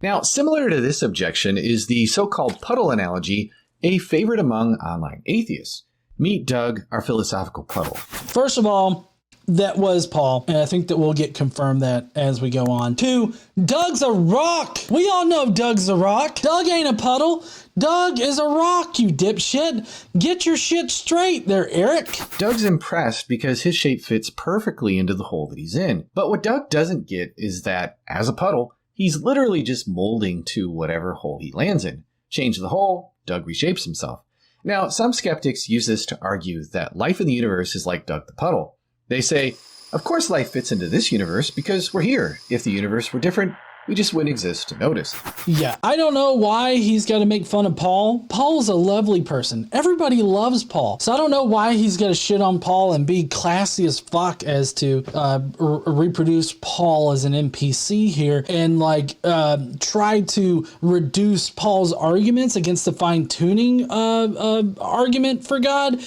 Now, similar to this objection is the so-called Puddle analogy, a favorite among online atheists. Meet Doug, our philosophical puddle. First of all, that was Paul, and I think that we'll get confirmed that as we go on. 2, Doug's a rock. We all know Doug's a rock. Doug ain't a puddle. Doug is a rock, you dipshit. Get your shit straight there, Eric. Doug's impressed because his shape fits perfectly into the hole that he's in. But what Doug doesn't get is that, as a puddle, he's literally just molding to whatever hole he lands in. Change the hole, Doug reshapes himself. Now, some skeptics use this to argue that life in the universe is like Doug the Puddle. They say, of course life fits into this universe because we're here. If the universe were different, we just wouldn't exist to notice. Yeah, I don't know why he's got to make fun of Paul. Paul's a lovely person. Everybody loves Paul. So I don't know why he's got to shit on Paul and be classy as fuck as to reproduce Paul as an NPC here and try to reduce Paul's arguments against the fine-tuning argument for God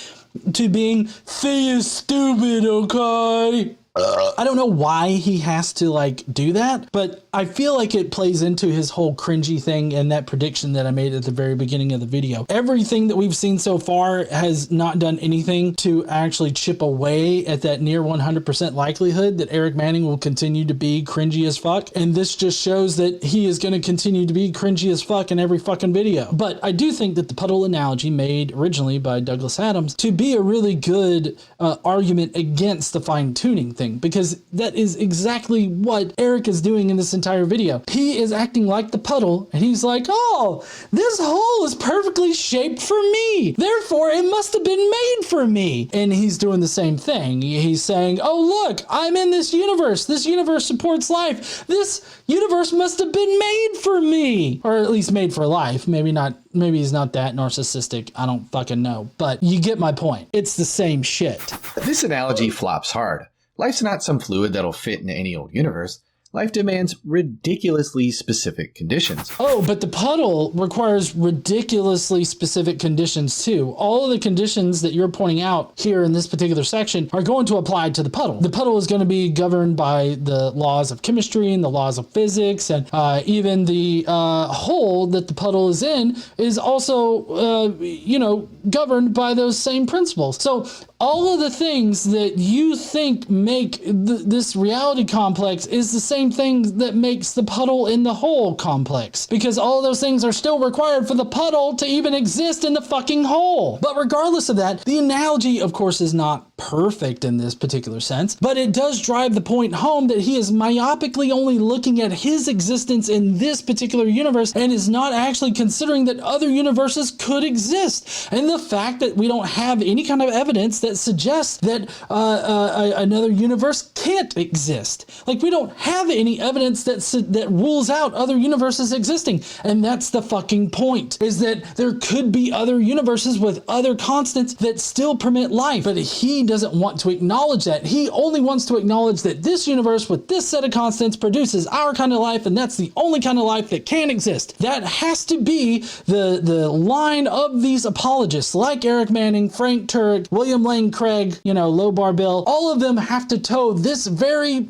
to being is stupid, okay? I don't know why he has to do that, but I feel like it plays into his whole cringy thing and that prediction that I made at the very beginning of the video. Everything that we've seen so far has not done anything to actually chip away at that near 100% likelihood that Eric Manning will continue to be cringy as fuck. And this just shows that he is going to continue to be cringy as fuck in every fucking video. But I do think that the puddle analogy made originally by Douglas Adams to be a really good argument against the fine-tuning thing. Because that is exactly what Eric is doing in this entire video. He is acting like the puddle and he's like, oh, this hole is perfectly shaped for me. Therefore, it must have been made for me. And he's doing the same thing. He's saying, oh, look, I'm in this universe. This universe supports life. This universe must have been made for me. Or at least made for life. Maybe not. Maybe he's not that narcissistic. I don't fucking know. But you get my point. It's the same shit. This analogy flops hard. Life's not some fluid that'll fit in any old universe. Life demands ridiculously specific conditions. Oh, but the puddle requires ridiculously specific conditions too. All of the conditions that you're pointing out here in this particular section are going to apply to the puddle. The puddle is going to be governed by the laws of chemistry and the laws of physics, and even the hole that the puddle is in is also, governed by those same principles. So all of the things that you think make this reality complex is the same thing that makes the puddle in the hole complex, because all of those things are still required for the puddle to even exist in the fucking hole. But regardless of that, the analogy, of course, is not perfect in this particular sense, but it does drive the point home that he is myopically only looking at his existence in this particular universe and is not actually considering that other universes could exist. And the fact that we don't have any kind of evidence that suggests that another universe can't exist. Like, we don't have any evidence that rules out other universes existing. And that's the fucking point, is that there could be other universes with other constants that still permit life. But he doesn't want to acknowledge that. He only wants to acknowledge that this universe with this set of constants produces our kind of life, and that's the only kind of life that can exist. That has to be the line of these apologists like Eric Manning, Frank Turek, William Lane Craig, Low Bar Bill. All of them have to toe this very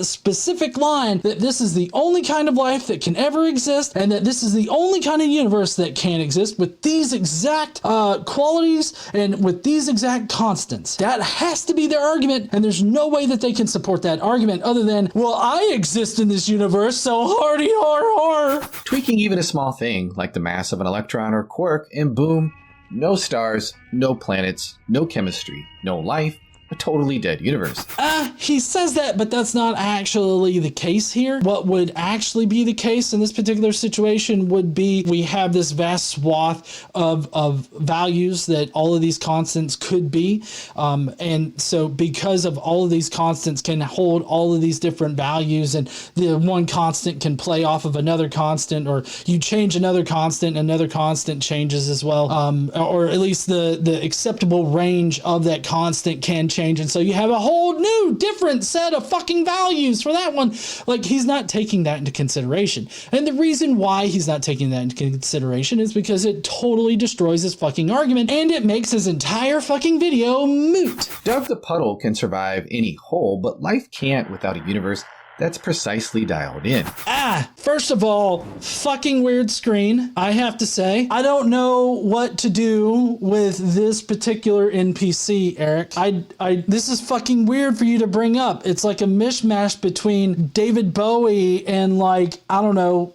specific line that this is the only kind of life that can ever exist, and that this is the only kind of universe that can exist with these exact qualities and with these exact constants. That has to be their argument, and there's no way that they can support that argument other than, well, I exist in this universe, so hardy har har. Tweaking even a small thing like the mass of an electron or quark, and boom, no stars, no planets, no chemistry, no life, a totally dead universe. He says that, but that's not actually the case here. What would actually be the case in this particular situation would be we have this vast swath of values that all of these constants could be. And so because of all of these constants can hold all of these different values, and the one constant can play off of another constant, or you change another constant changes as well. Or at least the acceptable range of that constant can change, and so you have a whole new different set of fucking values for that one. Like, he's not taking that into consideration, and the reason why he's not taking that into consideration is because it totally destroys his fucking argument, and it makes his entire fucking video moot. Doug the Puddle can survive any hole, but life can't without a universe that's precisely dialed in. First of all, fucking weird screen, I have to say. I don't know what to do with this particular NPC, Eric. This is fucking weird for you to bring up. It's like a mishmash between David Bowie and like, I don't know,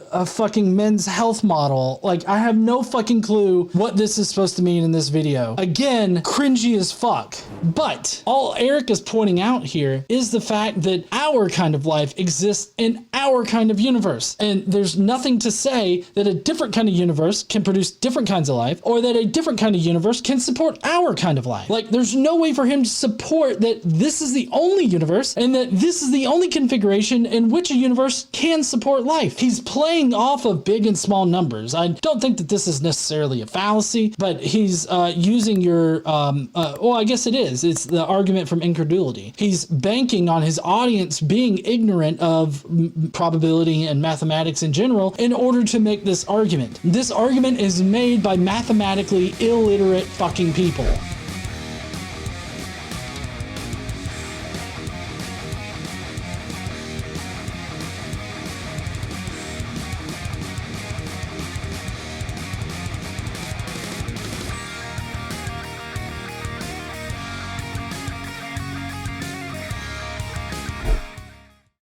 a fucking Men's Health model. Like, I have no fucking clue what this is supposed to mean in this video. Again, cringy as fuck. But all Eric is pointing out here is the fact that our kind of life exists in our kind of universe. And there's nothing to say that a different kind of universe can produce different kinds of life, or that a different kind of universe can support our kind of life. Like, there's no way for him to support that this is the only universe and that this is the only configuration in which a universe can support life. He's playing off of big and small numbers. I don't think that this is necessarily a fallacy, but he's using your, well, I guess it is. It's the argument from incredulity. He's banking on his audience being ignorant of probability and mathematics in general in order to make this argument. This argument is made by mathematically illiterate fucking people.